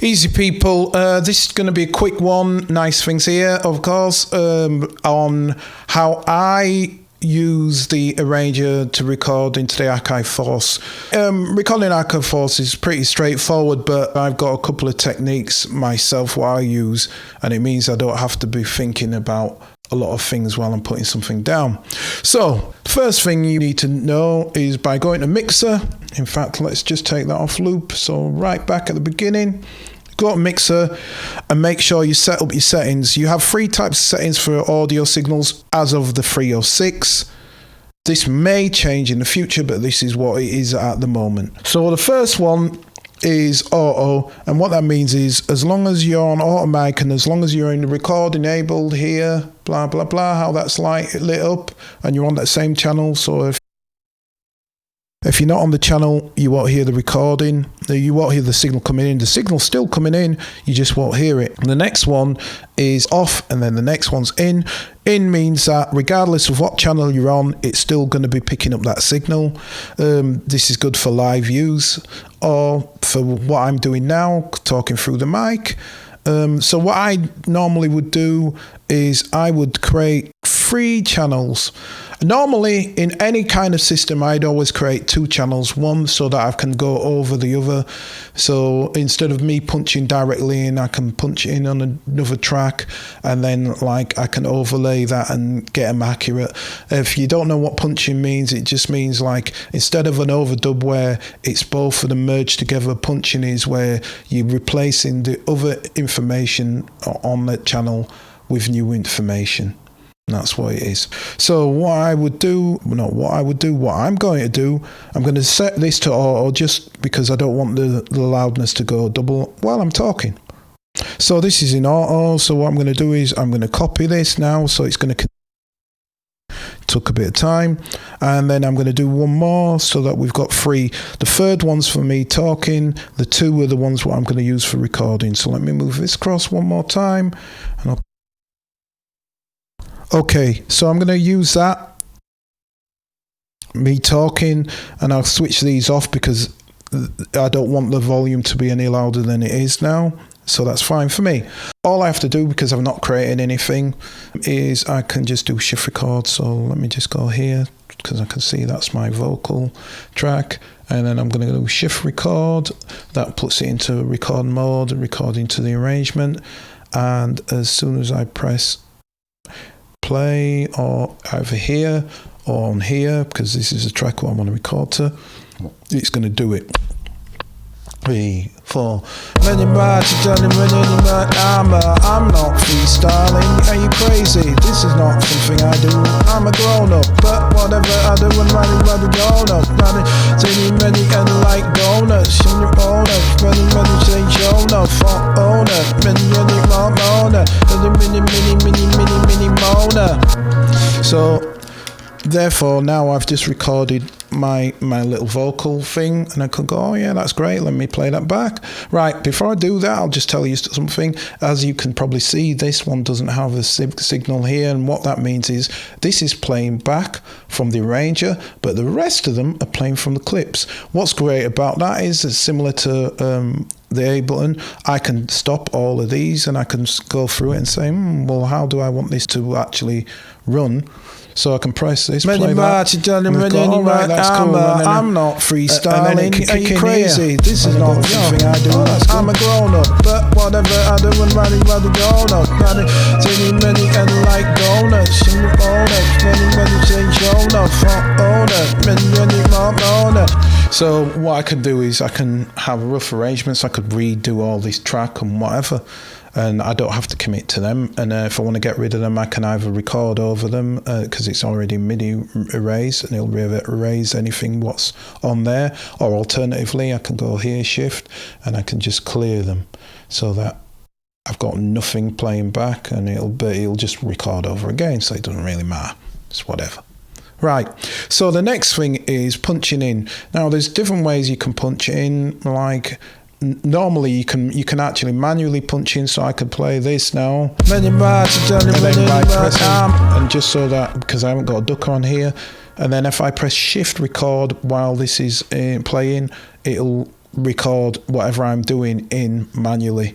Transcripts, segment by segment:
Easy people, this is going to be a quick one. Nice things here, of course, on how I use the arranger to record into the Akai Force. Recording Akai Force is pretty straightforward, but I've got a couple of techniques myself what I use, and it means I don't have to be thinking about a lot of things while I'm putting something down. So the first thing you need to know is by going to Mixer. In fact, let's just take that off loop. So right back at the beginning, go to Mixer and make sure you set up your settings. You have 3 types of settings for audio signals as of the 306. This may change in the future, but this is what it is at the moment. So the first one is auto, and what that means is as long as you're on auto mic and as long as you're in the record enabled here, blah blah blah, how that's lit up, and you're on that same channel. So if you're not on the channel, you won't hear the recording. You won't hear the signal coming in. The signal's still coming in, you just won't hear it. The next one is off, and then the next one's in. In means that regardless of what channel you're on, it's still going to be picking up that signal. This is good for live use or for what I'm doing now, talking through the mic. So what I normally would do is I would create 3 channels. Normally, in any kind of system, I'd always create 2 channels, one so that I can go over the other. So instead of me punching directly in, I can punch in on another track, and then like I can overlay that and get them accurate. If you don't know what punching means, it just means like instead of an overdub where it's both of them merged together, punching is where you're replacing the other information on that channel with new information. That's what it is. So what I'm going to do, I'm going to set this to auto just because I don't want the loudness to go double while I'm talking. So this is in auto. So what I'm going to do is I'm going to copy this now. So it's going to took a bit of time, and then I'm going to do one more so that we've got 3. The third one's for me talking. The 2 are the ones what I'm going to use for recording. So let me move this across one more time, and okay, so I'm going to use that, me talking, and I'll switch these off because I don't want the volume to be any louder than it is now. So that's fine for me. All I have to do, because I've not created anything, is I can just do shift record. So let me just go here because I can see that's my vocal track. And then I'm going to do shift record. That puts it into record mode, recording to the arrangement. And as soon as I press play, or over here or on here, because this is a track what I want to record to, it's going to do it. 3, 4. I'm not freestyling. Are you crazy? This is not something I do. I'm a grown up, but whatever I do, I'm running grown up. Many and like donuts. Many change shown up for owner. Mini moaner. So therefore now I've just recorded my little vocal thing, and I could go, oh yeah, that's great, let me play that back. Right, before I do that, I'll just tell you something. As you can probably see, this one doesn't have a signal here, and what that means is this is playing back from the arranger, but the rest of them are playing from the clips. What's great about that is it's similar to the A button. I can stop all of these and I can go through it and say, well, how do I want this to actually run? So I can press this, play that, and go, right, that's cool. I'm not freestyling. Are you crazy? This is not something I do. I'm a grown up, but whatever I do, I'm running grown up. Many and like donuts. Many change shown up for owner. So what I can do is I can have rough arrangements. I could redo all this track and whatever, and I don't have to commit to them. And if I want to get rid of them, I can either record over them because it's already MIDI erase, and it'll erase anything what's on there. Or alternatively, I can go here, shift, and I can just clear them so that I've got nothing playing back, and it'll just record over again. So it doesn't really matter. It's whatever. Right, so the next thing is punching in. Now there's different ways you can punch in, like normally you can actually manually punch in, so I could play this now. And then by pressing, and just so that, because I haven't got a ducker on here, and then if I press shift record while this is playing, it'll record whatever I'm doing in manually.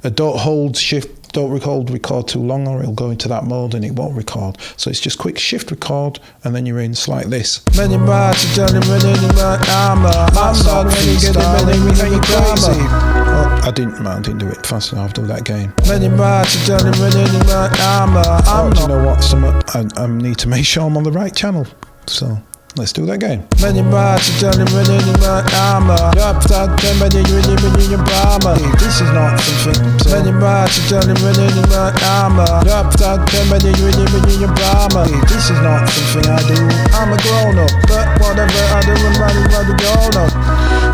Don't hold shift, don't record too long, or it'll go into that mode and it won't record. So it's just quick shift record, and then you're in just like this. I didn't do it fast enough. I'll do that again. Oh, do you know what? I need to make sure I'm on the right channel. So let's do that again. This is not something. This is not something I do. I'm a grown up, but whatever I do, I'm rather grown up.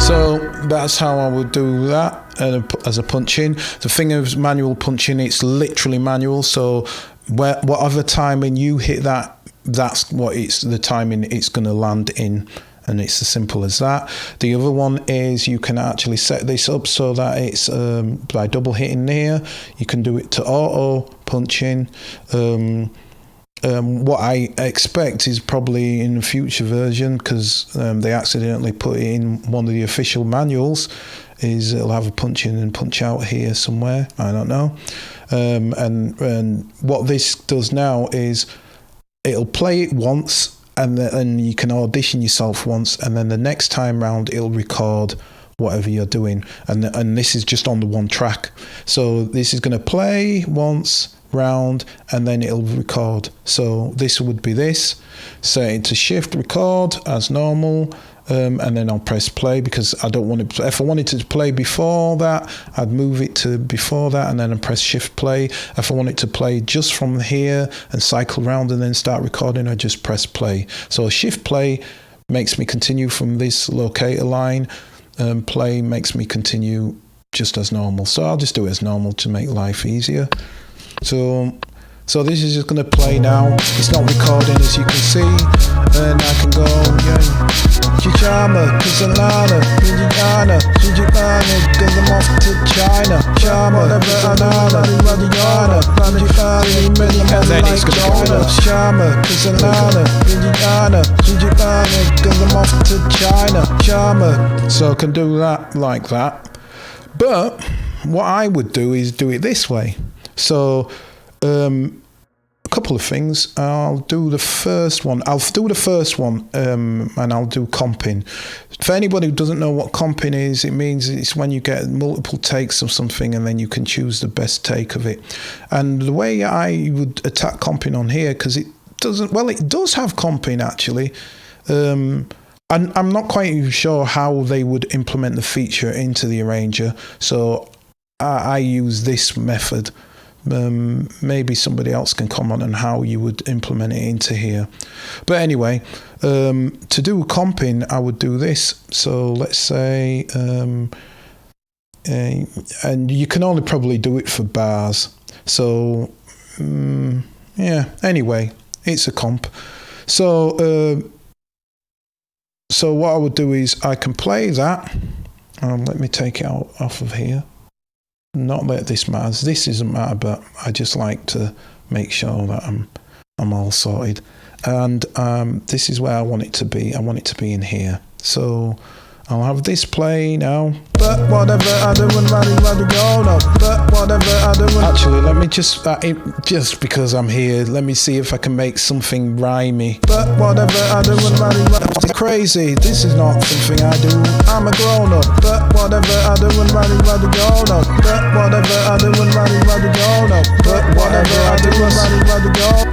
So that's how I would do that as a punch-in. The thing is, manual punching, it's literally manual. So whatever timing you hit that, that's what the timing it's going to land in, and it's as simple as that. The other one is you can actually set this up so that it's by double hitting here, you can do it to auto punching. What I expect is probably in a future version, because they accidentally put it in one of the official manuals, is it'll have a punch in and punch out here somewhere. I don't know. And what this does now is it'll play it once, and then you can audition yourself once, and then the next time round it'll record whatever you're doing, and this is just on the one track. So this is going to play once round, and then it'll record. So this would be this, set it to shift record as normal, and then I'll press play, because I don't want it. If I wanted to play before that, I'd move it to before that, and then I press shift play. If I want it to play just from here and cycle around and then start recording, I just press play. So shift play makes me continue from this locator line. Play makes me continue just as normal. So I'll just do it as normal to make life easier. So this is just going to play now. It's not recording, as you can see, and I can go, Chichama, Kizalana, Indiana, Chijikana, cause I'm off to China. Chama, Kizalana, Radiana, and then it's going to go Chama, Kizalana, Indiana, Chijikana, cause I'm off to China. Chama. So I can do that like that. But what I would do is do it this way. So a couple of things. I'll do the first one, and I'll do comping. For anybody who doesn't know what comping is, it means it's when you get multiple takes of something and then you can choose the best take of it. And the way I would attack comping on here, because it does have comping actually. I'm not quite sure how they would implement the feature into the arranger, so I use this method. Maybe somebody else can comment on how you would implement it into here. But anyway, to do comping, I would do this. So let's say, and you can only probably do it for bars. So yeah, anyway, it's a comp. So what I would do is I can play that. Let me take it off of here. Not that this matters. This doesn't matter, but I just like to make sure that I'm all sorted. And this is where I want it to be. I want it to be in here. So I'll have this play now. But whatever I do, and rather go no. But whatever I do. Actually, let me just because I'm here, let me see if I can make something rhymey. But whatever I do, and rather crazy. This is not something I do. I'm a grown up. But whatever I do, and rather go no. But whatever I do, and rather go no. But whatever I do, and rather go.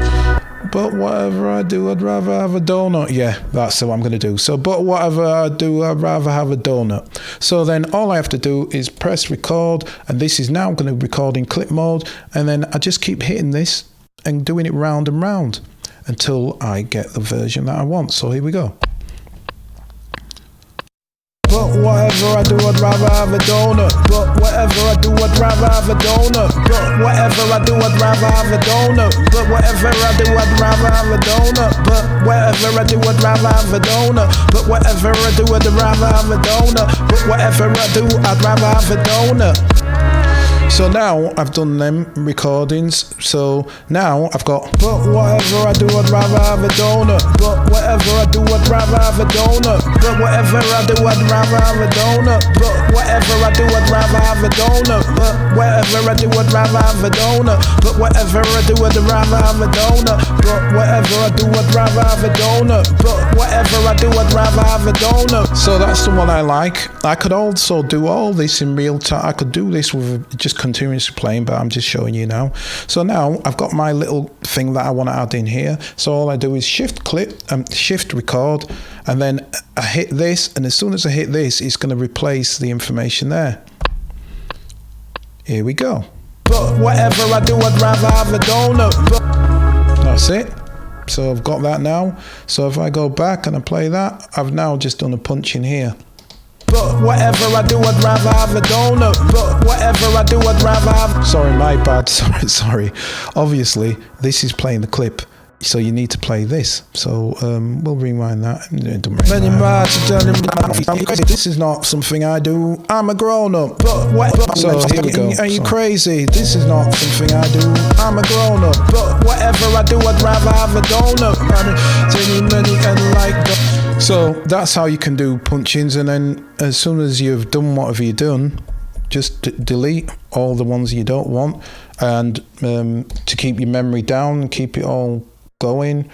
But whatever I do, I'd rather have a donut. Yeah, that's what I'm going to do. So, but whatever I do, I'd rather have a donut. So then all I have to do is press record, and this is now going to record in clip mode, and then I just keep hitting this and doing it round and round until I get the version that I want. So here we go. But whatever I do, I'd rather have a donut. But whatever I do, I'd rather have a donut. But whatever I do, I'd rather have a donut. But whatever I do, I'd rather have a donut. But whatever I do, I'd rather have a donut. But whatever I do, I'd rather have a donut. But whatever I do, I'd rather have a donut. So now I've done them recordings. So now I've got, but whatever I do, I'd rather have a donut. But whatever I do, I'd rather have a donut. But whatever I do, I'd rather have a donut. But whatever I do, I'd rather have a donut. But whatever I do, I'd rather have a donut. But whatever I do, I'd rather have a donut. But whatever I do, I'd rather have a donut. But whatever I do, I'd rather have a donut. So that's the one I like. I could also do all this in real time. I could do this with just continuously playing, but I'm just showing you now. So now I've got my little thing that I want to add in here. So all I do is shift record, and then I hit this, and as soon as I hit this, it's going to replace the information there. Here we go. But whatever I do, I'd rather have a donut. That's it. So I've got that now. So if I go back and I play that, I've now just done a punch in here. But whatever I do, I'd rather have a donut. But whatever I do, I'd rather have... Sorry, my bad. Sorry. Obviously, this is playing the clip. So you need to play this. So we'll rewind that. This is not something I do. I'm a grown-up. So here we go. Are you crazy? This is not something I do. I'm a grown-up. But whatever I do, I'd rather have a donut. So that's how you can do punch-ins, and then as soon as you've done whatever you've done, just delete all the ones you don't want, and to keep your memory down, keep it all going,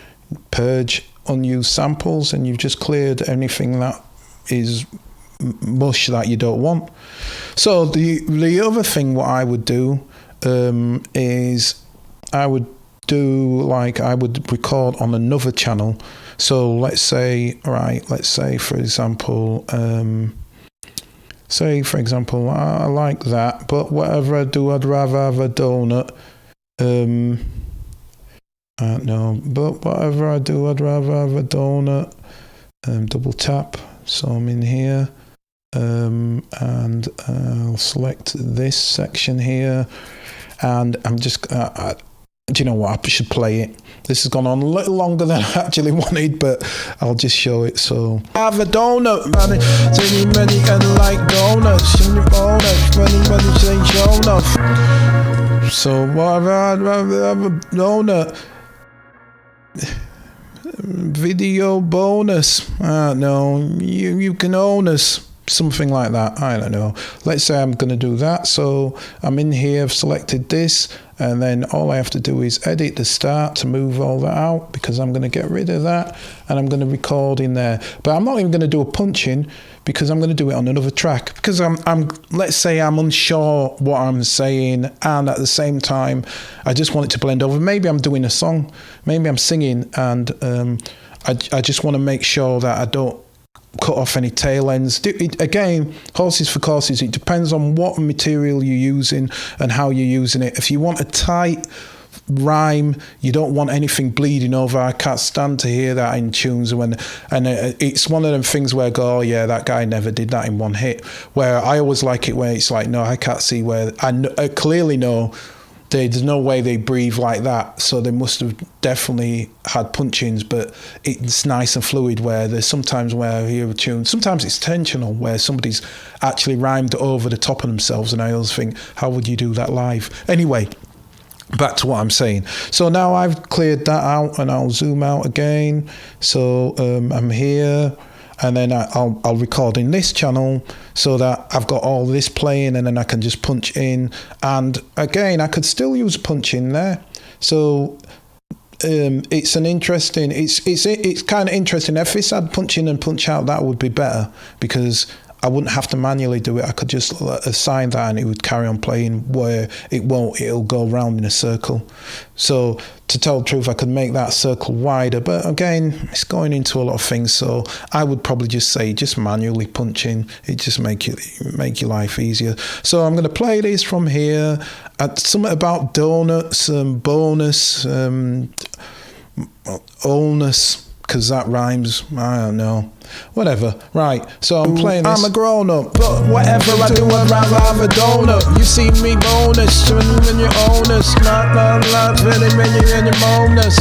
purge unused samples, and you've just cleared anything that is mush that you don't want. So the other thing what I would do is I would record on another channel. So let's say for example I like that, but whatever I do, I'd rather have a donut. No, but whatever I do, I'd rather have a donut. Double tap, so I'm in here, and I'll select this section here, and I'm just do you know what, I should play it. This has gone on a little longer than I actually wanted, but I'll just show it. So have a donut, many and like donuts, many show enough. So whatever, I'd rather have a donut. Video bonus. No, you can own us. Something like that. I don't know. Let's say I'm going to do that. So I'm in here, I've selected this, and then all I have to do is edit the start to move all that out, because I'm going to get rid of that, and I'm going to record in there. But I'm not even going to do a punch in, because I'm going to do it on another track, because I'm let's say I'm unsure what I'm saying, and at the same time I just want it to blend over. Maybe I'm doing a song, maybe I'm singing, and I just want to make sure that I don't cut off any tail ends. Again, horses for courses, it depends on what material you're using and how you're using it. If you want a tight rhyme, you don't want anything bleeding over. I can't stand to hear that in tunes, it's one of them things where I go, oh yeah, that guy never did that in one hit. Where I always like it where it's like, no, I can't see where I clearly know there's no way they breathe like that, so they must have definitely had punch-ins, but it's nice and fluid. Where there's sometimes where I hear a tune, sometimes it's intentional, where somebody's actually rhymed over the top of themselves, and I always think, how would you do that live? Anyway, back to what I'm saying. So now I've cleared that out, and I'll zoom out again. So I'm here, and then I'll record in this channel so that I've got all this playing, and then I can just punch in. And again, I could still use a punch in there. So it's an interesting, it's kind of interesting. If this had punch in and punch out, that would be better, because I wouldn't have to manually do it. I could just assign that, and it would carry on playing, where it'll go round in a circle. So to tell the truth, I could make that circle wider, but again, it's going into a lot of things. So I would probably just say, just manually punch in. It just make your life easier. So I'm going to play this from here. Something about donuts, bonus, oldness, because that rhymes. I don't know. Whatever. Right. So I'm playing this. I'm a grown up, but whatever I do, I'd rather have a donut. You see me bonus, when you own us, not when you're in your bonus.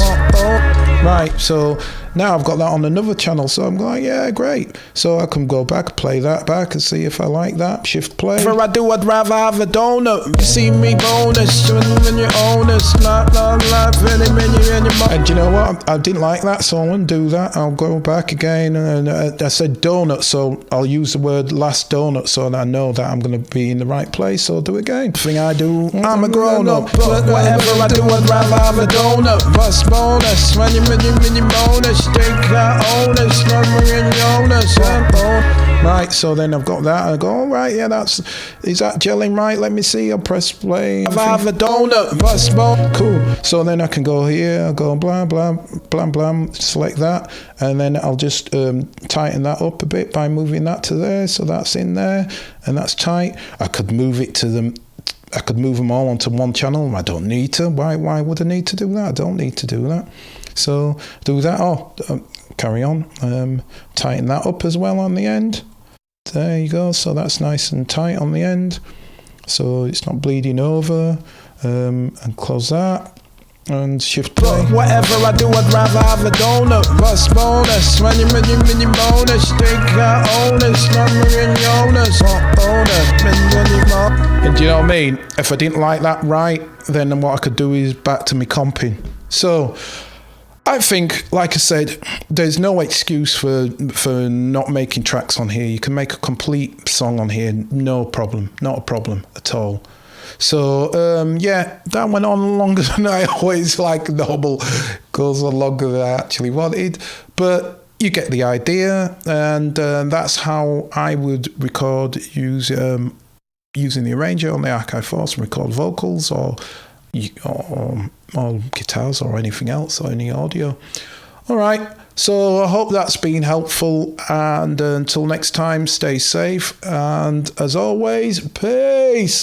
Right. So now I've got that on another channel, so I'm like, yeah, great. So I can go back, play that back, and see if I like that. Shift play. Whatever I do, I'd rather have a donut. You see me bonus when you own us. And you know what? I didn't like that, so I won't do that. I'll go back again, and I said donut, so I'll use the word last donut so that I know that I'm going to be in the right place. So I'll do it again. Thing I do, I'm a grown up, but whatever I do, I'd rather have a donut. Plus bonus when you bonus, take that onus, right, so then I've got that. I go, all right, yeah, is that gelling right? Let me see. I'll press play. I have a donut, plus bonus. Cool. So then I can go here. I'll go blah blah blah blah. Select that, and then I'll just tighten that up a bit by moving that to there. So that's in there, and that's tight. I could move it to them. I could move them all onto one channel. I don't need to. Why would I need to do that? I don't need to do that. So do that. Carry on. Tighten that up as well on the end. There you go. So that's nice and tight on the end. So it's not bleeding over. And close that. And shift play. But whatever I do, I'd rather have a donut. Plus bonus when you bonus, take that onus, and do you know what I mean? If I didn't like that right, then what I could do is back to me comping. So I think, like I said, there's no excuse for not making tracks on here. You can make a complete song on here, no problem, not a problem at all. So, yeah, that went on longer than I always like. Normal goes on longer than I actually wanted. But you get the idea, and that's how I would record using the arranger on the Akai Force and record vocals or guitars or anything else or any audio. All right. So I hope that's been helpful, and until next time, stay safe, and as always, peace.